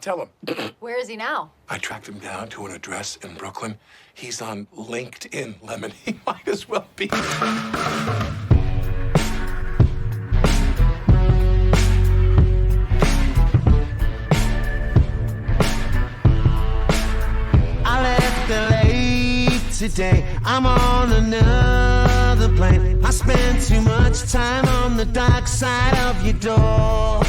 Tell him. Where is he now? I tracked him down to an address in Brooklyn. He's on LinkedIn, Lemon. He might as well be. I left LA today. I'm on another plane. I spent too much time on the dark side of your door.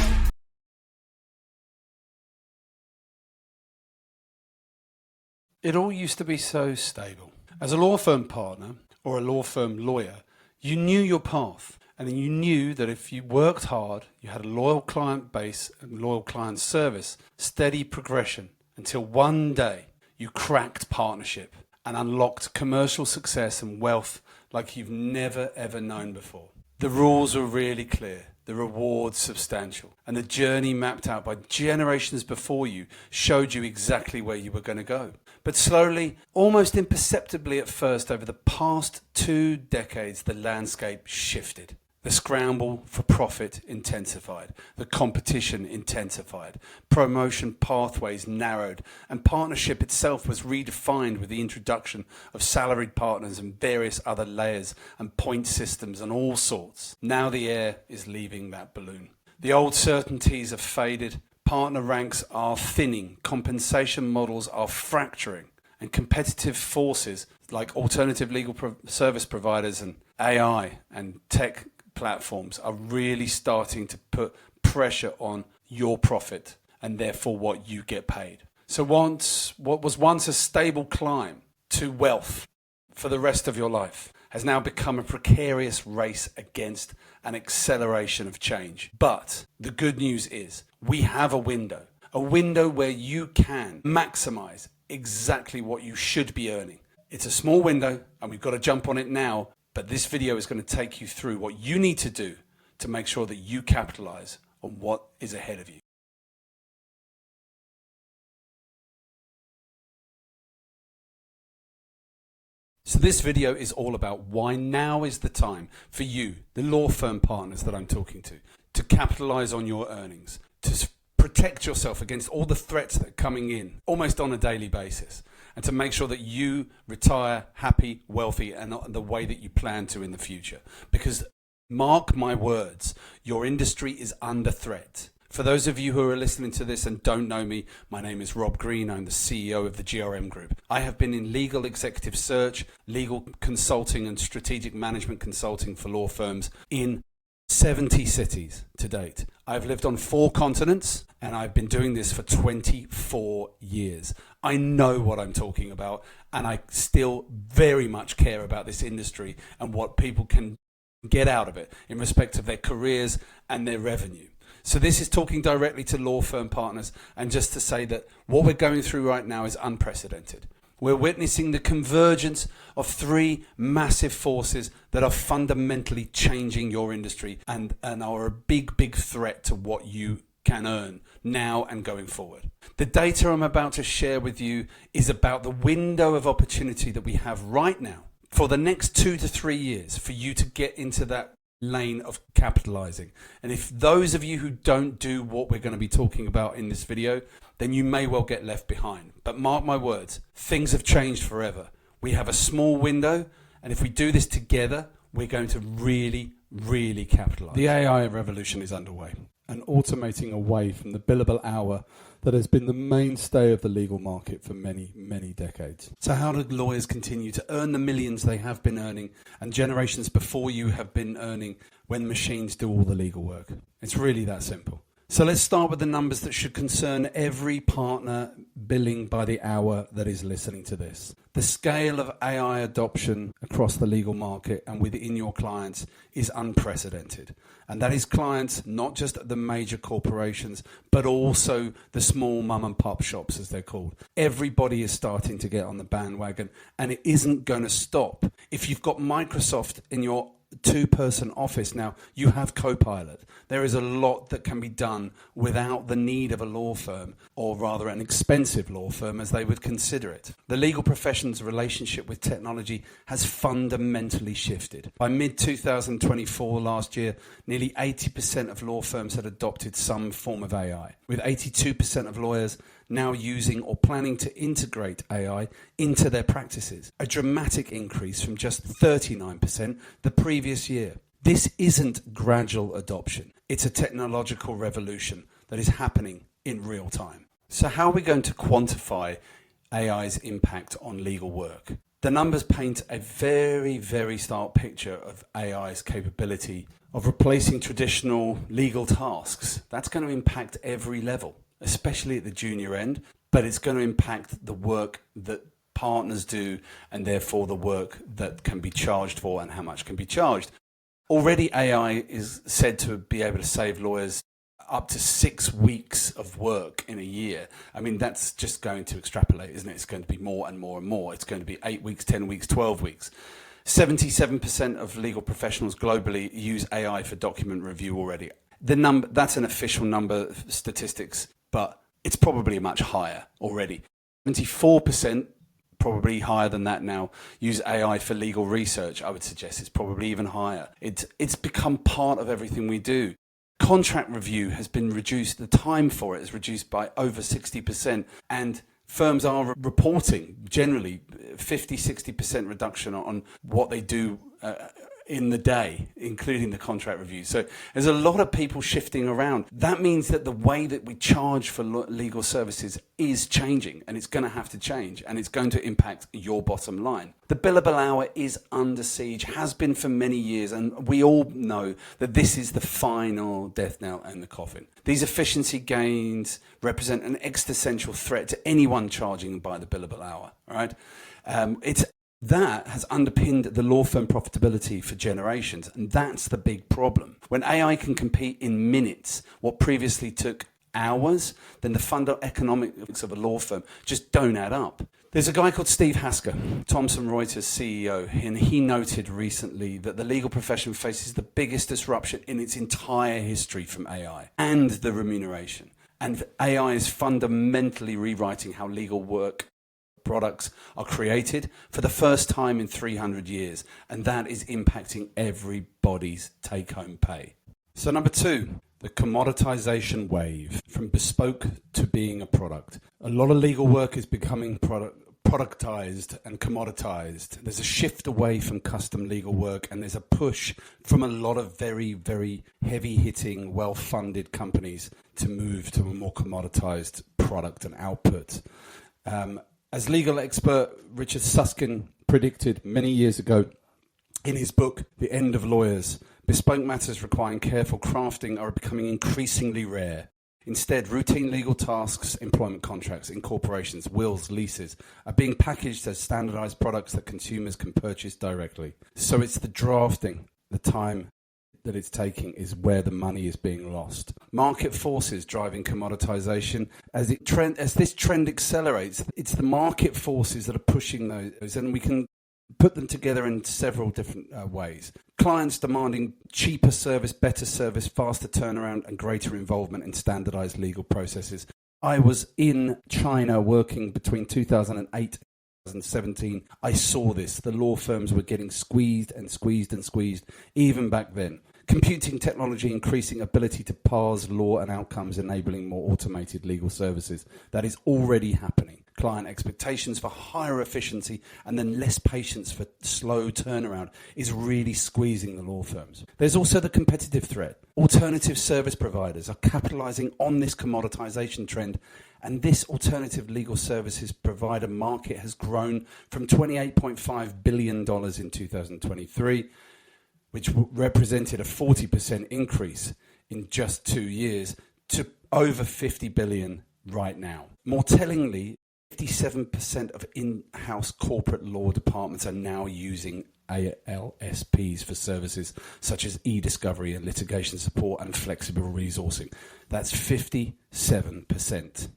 It all used to be so stable. As a law firm partner or a law firm lawyer, you knew your path, and you knew that if you worked hard, you had a loyal client base and loyal client service, steady progression, until one day you cracked partnership and unlocked commercial success and wealth like you've never ever known before. The rules were really clear, the rewards substantial, and the journey mapped out by generations before you showed you exactly where you were going to go. But slowly, almost imperceptibly at first, over the past 2 decades, the landscape shifted. The scramble for profit intensified, the competition intensified, promotion pathways narrowed, and partnership itself was redefined with the introduction of salaried partners and various other layers and point systems and all sorts. Now the air is leaving that balloon. The old certainties have faded, partner ranks are thinning, compensation models are fracturing, and competitive forces like alternative legal service providers and AI and tech platforms are really starting to put pressure on your profit and therefore what you get paid. So what was once a stable climb to wealth for the rest of your life has now become a precarious race against an acceleration of change. But the good news is we have a window where you can maximize exactly what you should be earning. It's a small window and we've got to jump on it now. But this video is going to take you through what you need to do to make sure that you capitalize on what is ahead of you. So this video is all about why now is the time for you, the law firm partners that I'm talking to capitalize on your earnings, to protect yourself against all the threats that are coming in almost on a daily basis, and to make sure that you retire happy, wealthy, and the way that you plan to in the future. Because mark my words, your industry is under threat. For those of you who are listening to this and don't know me, my name is Rob Green. I'm the CEO of the GRM Group. I have been in legal executive search, legal consulting and strategic management consulting for law firms in 70 cities to date. I've lived on 4 continents and I've been doing this for 24 years. I know what I'm talking about, and I still very much care about this industry and what people can get out of it in respect of their careers and their revenue. So this is talking directly to law firm partners, and just to say that what we're going through right now is unprecedented. We're witnessing the convergence of 3 massive forces that are fundamentally changing your industry and are a big threat to what you can earn now and going forward. The data I'm about to share with you is about the window of opportunity that we have right now for the next 2 to 3 years for you to get into that lane of capitalizing. And if those of you who don't do what we're going to be talking about in this video, then you may well get left behind. But mark my words, things have changed forever. We have a small window, and if we do this together, we're going to really capitalize. The AI revolution is underway, and automating away from the billable hour that has been the mainstay of the legal market for many decades. So how do lawyers continue to earn the millions they have been earning and generations before you have been earning when machines do all the legal work? It's really that simple. So let's start with the numbers that should concern every partner billing by the hour that is listening to this. The scale of AI adoption across the legal market and within your clients is unprecedented. And that is clients not just at the major corporations, but also the small mum and pop shops, as they're called. Everybody is starting to get on the bandwagon, and it isn't going to stop. If you've got Microsoft in your two-person office now, you have Copilot. There is a lot that can be done without the need of a law firm, or rather an expensive law firm as they would consider it. The legal profession's relationship with technology has fundamentally shifted. By mid-2024 last year, nearly 80% of law firms had adopted some form of AI, with 82% of lawyers now using or planning to integrate AI into their practices, a dramatic increase from just 39% the previous year. This isn't gradual adoption. It's a technological revolution that is happening in real time. So how are we going to quantify AI's impact on legal work? The numbers paint a very, very stark picture of AI's capability of replacing traditional legal tasks. That's going to impact every level, especially at the junior end, but it's going to impact the work that partners do and therefore the work that can be charged for and how much can be charged. Already AI is said to be able to save lawyers up to 6 weeks of work in a year. I mean, that's just going to extrapolate, isn't it? It's going to be more and more and more. It's going to be 8 weeks, 10 weeks, 12 weeks. 77% of legal professionals globally use AI for document review already. The number, that's an official number of statistics, but it's probably much higher already. 74%, probably higher than that now, use AI for legal research. I would suggest it's probably even higher. It's become part of everything we do. Contract review has been reduced, the time for it is reduced by over 60%, and firms are reporting generally 50-60% reduction on what they do in the day, including the contract review. So there's a lot of people shifting around. That means that the way that we charge for legal services is changing, and it's going to have to change, and it's going to impact your bottom line. The billable hour is under siege, has been for many years, and we all know that this is the final death knell in the coffin. These efficiency gains represent an existential threat to anyone charging by the billable hour. All right, that has underpinned the law firm profitability for generations, and that's the big problem. When AI can compete in minutes what previously took hours, then the fundamental economics of a law firm just don't add up. There's a guy called Steve Hasker, Thomson Reuters CEO, and he noted recently that the legal profession faces the biggest disruption in its entire history from AI and the remuneration. And AI is fundamentally rewriting how legal work products are created for the first time in 300 years, and that is impacting everybody's take-home pay. So number 2, the commoditization wave, from bespoke to being a product. A lot of legal work is becoming productized and commoditized. There's a shift away from custom legal work, and there's a push from a lot of very, very heavy-hitting, well-funded companies to move to a more commoditized product and output. As legal expert Richard Susskind predicted many years ago in his book, The End of Lawyers, bespoke matters requiring careful crafting are becoming increasingly rare. Instead, routine legal tasks, employment contracts, incorporations, wills, leases are being packaged as standardized products that consumers can purchase directly. So it's the drafting, the time that it's taking is where the money is being lost. Market forces driving commoditization. As this trend accelerates, it's the market forces that are pushing those, and we can put them together in several different ways. Clients demanding cheaper service, better service, faster turnaround, and greater involvement in standardized legal processes. I was in China working between 2008 2017. I saw this. The law firms were getting squeezed and squeezed and squeezed even back then. Computing technology increasing ability to parse law and outcomes, enabling more automated legal services. That is already happening. Client expectations for higher efficiency and then less patience for slow turnaround is really squeezing the law firms. There's also the competitive threat. Alternative service providers are capitalizing on this commoditization trend, and this alternative legal services provider market has grown from $28.5 billion in 2023, which represented a 40% increase in just 2 years, to over $50 billion right now. More tellingly, 57% of in-house corporate law departments are now using ALSPs for services such as e-discovery and litigation support and flexible resourcing. That's 57%.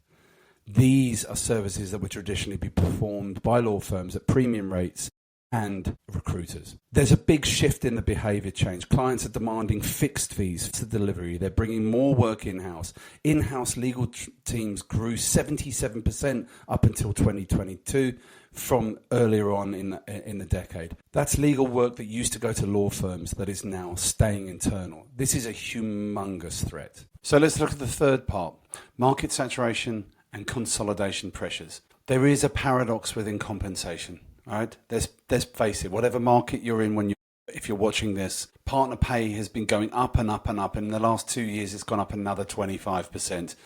These are services that would traditionally be performed by law firms at premium rates and recruiters. There's a big shift in the behavior change. Clients are demanding fixed fees for delivery. They're bringing more work in-house. In-house legal teams grew 77% up until 2022 from earlier on in the decade. That's legal work that used to go to law firms that is now staying internal. This is a humongous threat. So let's look at the third part, market saturation and consolidation pressures. There is a paradox within compensation. All right, let's face it, whatever market you're in if you're watching this, partner pay has been going up and up and up. And in the last 2 years, it's gone up another 25%.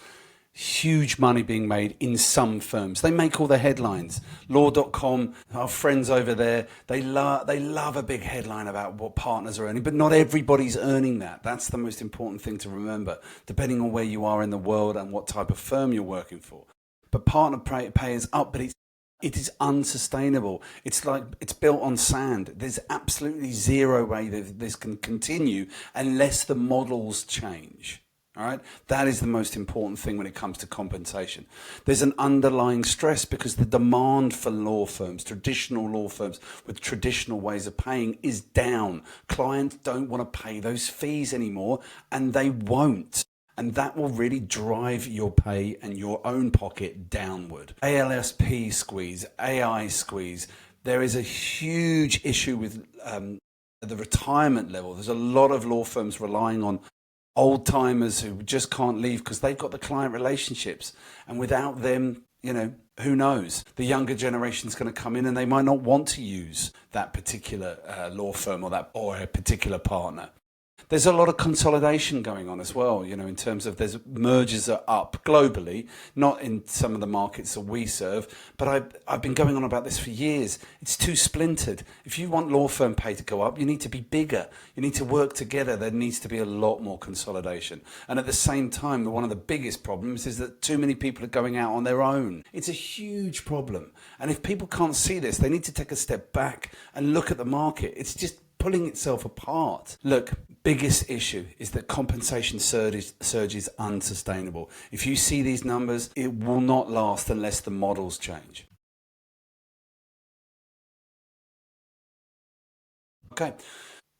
Huge money being made in some firms. They make all the headlines. Law.com, our friends over there, they love a big headline about what partners are earning, but not everybody's earning that. That's the most important thing to remember, depending on where you are in the world and what type of firm you're working for. But partner pay is up, but it is unsustainable. It's like it's built on sand. There's absolutely zero way that this can continue unless the models change. All right, that is the most important thing when it comes to compensation. There's an underlying stress because the demand for law firms, traditional law firms with traditional ways of paying, is down. Clients don't want to pay those fees anymore, and they won't. And that will really drive your pay and your own pocket downward. ALSP squeeze, AI squeeze. There is a huge issue with the retirement level. There's a lot of law firms relying on old timers who just can't leave because they've got the client relationships. And without them, who knows? The younger generation's going to come in and they might not want to use that particular law firm or a particular partner. There's a lot of consolidation going on as well, in terms of there's mergers are up globally, not in some of the markets that we serve, but I've been going on about this for years. It's too splintered. If you want law firm pay to go up, you need to be bigger. You need to work together. There needs to be a lot more consolidation. And at the same time, one of the biggest problems is that too many people are going out on their own. It's a huge problem. And if people can't see this, they need to take a step back and look at the market. It's just pulling itself apart. Look, biggest issue is that compensation surge is unsustainable. If you see these numbers, it will not last unless the models change. Okay.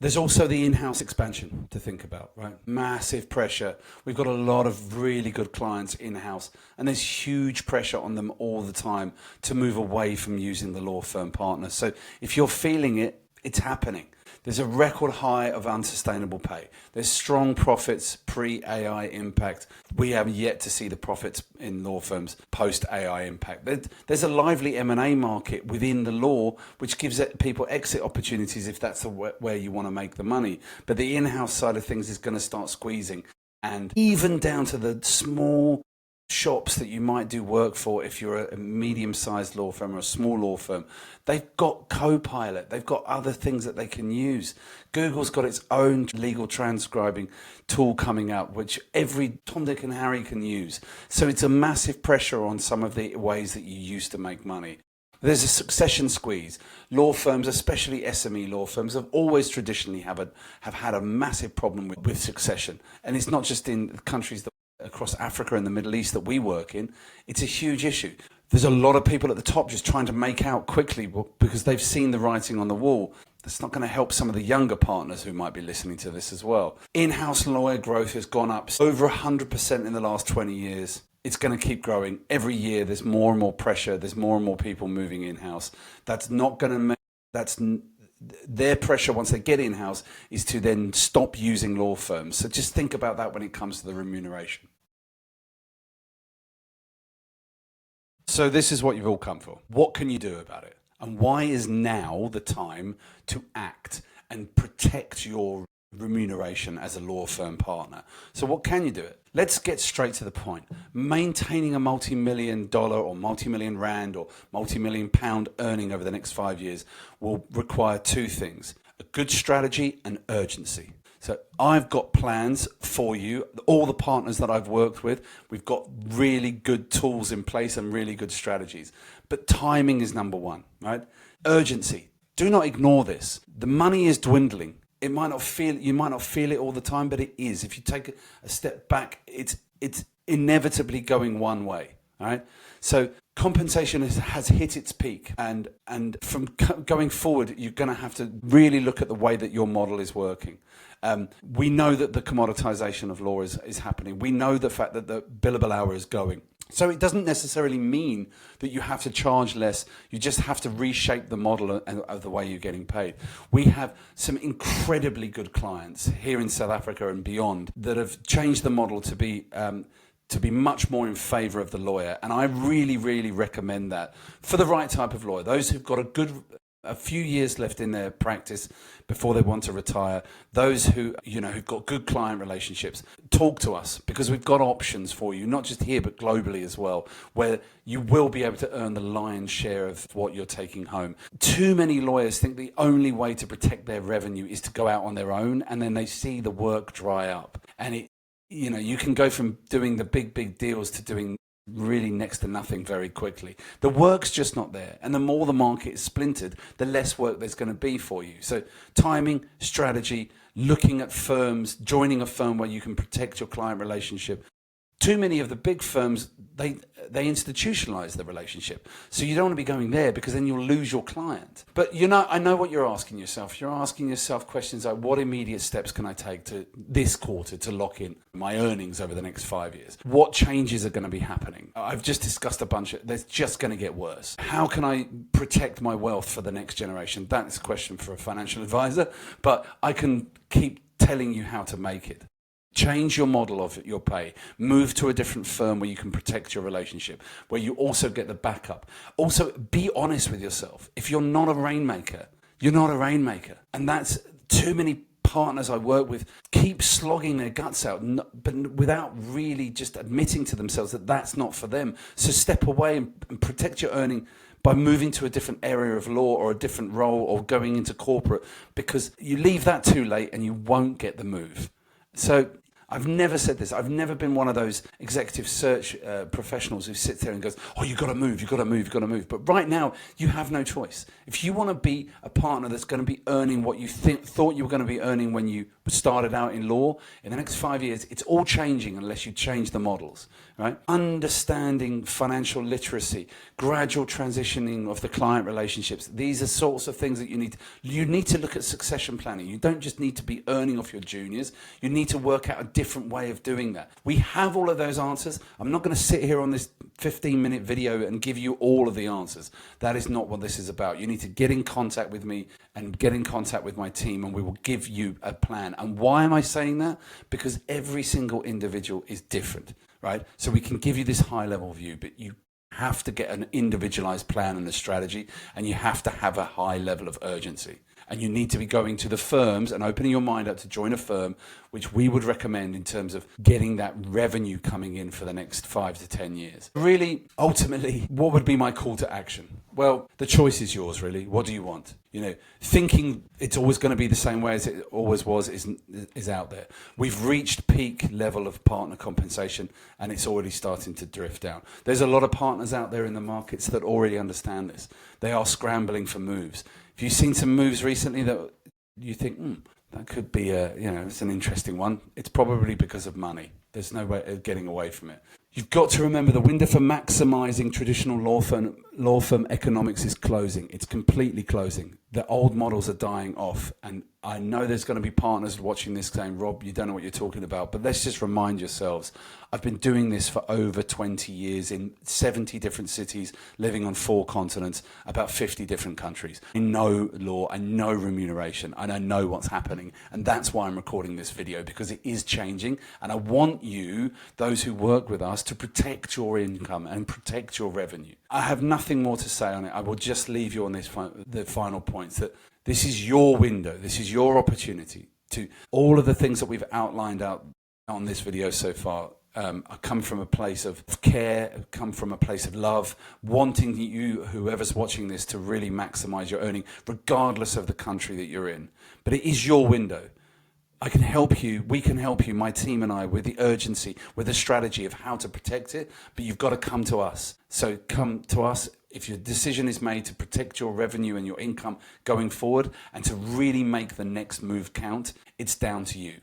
There's also the in-house expansion to think about, right? Massive pressure. We've got a lot of really good clients in-house, and there's huge pressure on them all the time to move away from using the law firm partner. So if you're feeling it, it's happening. There's a record high of unsustainable pay. There's strong profits pre-AI impact. We have yet to see the profits in law firms post-AI impact. There's a lively M&A market within the law, which gives people exit opportunities if that's where you want to make the money. But the in-house side of things is going to start squeezing. And even down to the small shops that you might do work for, if you're a medium-sized law firm or a small law firm, they've got Copilot, they've got other things that they can use. Google's got its own legal transcribing tool coming out, which every Tom, Dick and Harry can use. So it's a massive pressure on some of the ways that you used to make money. There's a succession squeeze. Law firms, especially SME law firms, have always traditionally have had a massive problem with succession. And it's not just in countries across Africa and the Middle East that we work in. It's a huge issue. There's a lot of people at the top just trying to make out quickly because they've seen the writing on the wall. That's not going to help some of the younger partners who might be listening to this as well. In-house lawyer growth has gone up over 100% in the last 20 years. It's going to keep growing. Every year there's more and more pressure. There's more and more people moving in-house. That's not going to make... Their pressure once they get in-house is to then stop using law firms. So just think about that when it comes to the remuneration. So this is what you've all come for. What can you do about it? And why is now the time to act and protect your remuneration as a law firm partner? So what can you do? Let's get straight to the point. Maintaining a multi-million dollar or multi-million rand or multi-million pound earning over the next 5 years will require two things: a good strategy and urgency. So I've got plans for you, all the partners that I've worked with. We've got really good tools in place and really good strategies. But timing is number one, right? Urgency. Do not ignore this. The money is dwindling. You might not feel it all the time, but it is. If you take a step back, it's inevitably going one way. All right. So compensation has hit its peak, and from going forward, you're going to have to really look at the way that your model is working. We know that the commoditization of law is happening. We know the fact that the billable hour is going. So it doesn't necessarily mean that you have to charge less. You just have to reshape the model of the way you're getting paid. We have some incredibly good clients here in South Africa and beyond that have changed the model to be much more in favor of the lawyer. And I really, really recommend that for the right type of lawyer. Those who've got a few years left in their practice before they want to retire. Those who, who've got good client relationships. Talk to us, because we've got options for you, not just here, but globally as well, where you will be able to earn the lion's share of what you're taking home. Too many lawyers think the only way to protect their revenue is to go out on their own, and then they see the work dry up. And you can go from doing the big deals to doing really next to nothing very quickly. The work's just not there, and the more the market is splintered, the less work there's going to be for you. So timing, strategy, looking at firms, joining a firm where you can protect your client relationship. Too many of the big firms, they institutionalize the relationship. So you don't want to be going there, because then you'll lose your client. But I know what you're asking yourself. You're asking yourself questions like, what immediate steps can I take to this quarter to lock in my earnings over the next 5 years? What changes are going to be happening? I've just discussed a bunch of, that's just going to get worse. How can I protect my wealth for the next generation? That's a question for a financial advisor, but I can keep telling you how to make it. Change your model of your pay. Move to a different firm where you can protect your relationship, where you also get the backup. Also, be honest with yourself. If you're not a rainmaker, you're not a rainmaker. And that's too many partners I work with keep slogging their guts out, but without really just admitting to themselves that that's not for them. So step away and protect your earning by moving to a different area of law or a different role or going into corporate, because you leave that too late and you won't get the move. So I've never said this. I've never been one of those executive search professionals who sits there and goes, oh, you've got to move, you've got to move, you've got to move. But right now, you have no choice. If you want to be a partner that's going to be earning what you thought you were going to be earning when you started out in law, in the next 5 years, it's all changing unless you change the models, right? Understanding financial literacy, gradual transitioning of the client relationships. These are sorts of things that you need to look at succession planning. You don't just need to be earning off your juniors. You need to work out a different way of doing that. We have all of those answers. I'm not going to sit here on this 15-minute video and give you all of the answers. That is not what this is about. You need to get in contact with me and get in contact with my team, and we will give you a plan. And why am I saying that? Because every single individual is different, right? So we can give you this high-level view, but you have to get an individualized plan and a strategy, and you have to have a high level of urgency. And you need to be going to the firms and opening your mind up to join a firm, which we would recommend in terms of getting that revenue coming in for the next 5 to 10 years. Really, ultimately, what would be my call to action? Well, the choice is yours, really. What do you want? Thinking it's always going to be the same way as it always was is out there. We've reached peak level of partner compensation, and it's already starting to drift down. There's a lot of partners out there in the markets that already understand this. They are scrambling for moves. Have you seen some moves recently that you think, that could be it's an interesting one? It's probably because of money. There's no way of getting away from it. You've got to remember the window for maximizing traditional law firm economics is closing. It's completely closing. The old models are dying off. And I know there's going to be partners watching this saying, Rob, you don't know what you're talking about. But let's just remind yourselves, I've been doing this for over 20 years in 70 different cities, living on 4 continents, about 50 different countries. I know law, I know remuneration, and I know what's happening. And that's why I'm recording this video, because it is changing. And I want you, those who work with us, to protect your income and protect your revenue. I have nothing more to say on it. I will just leave you on the final points, that this is your window, this is your opportunity to all of the things that we've outlined out on this video so far. I come from a place of care, come from a place of love, wanting you, whoever's watching this, to really maximize your earning, regardless of the country that you're in. But it is your window. I can help you, we can help you, my team and I, with the urgency, with the strategy of how to protect it, but you've got to come to us. So come to us if your decision is made to protect your revenue and your income going forward and to really make the next move count. It's down to you.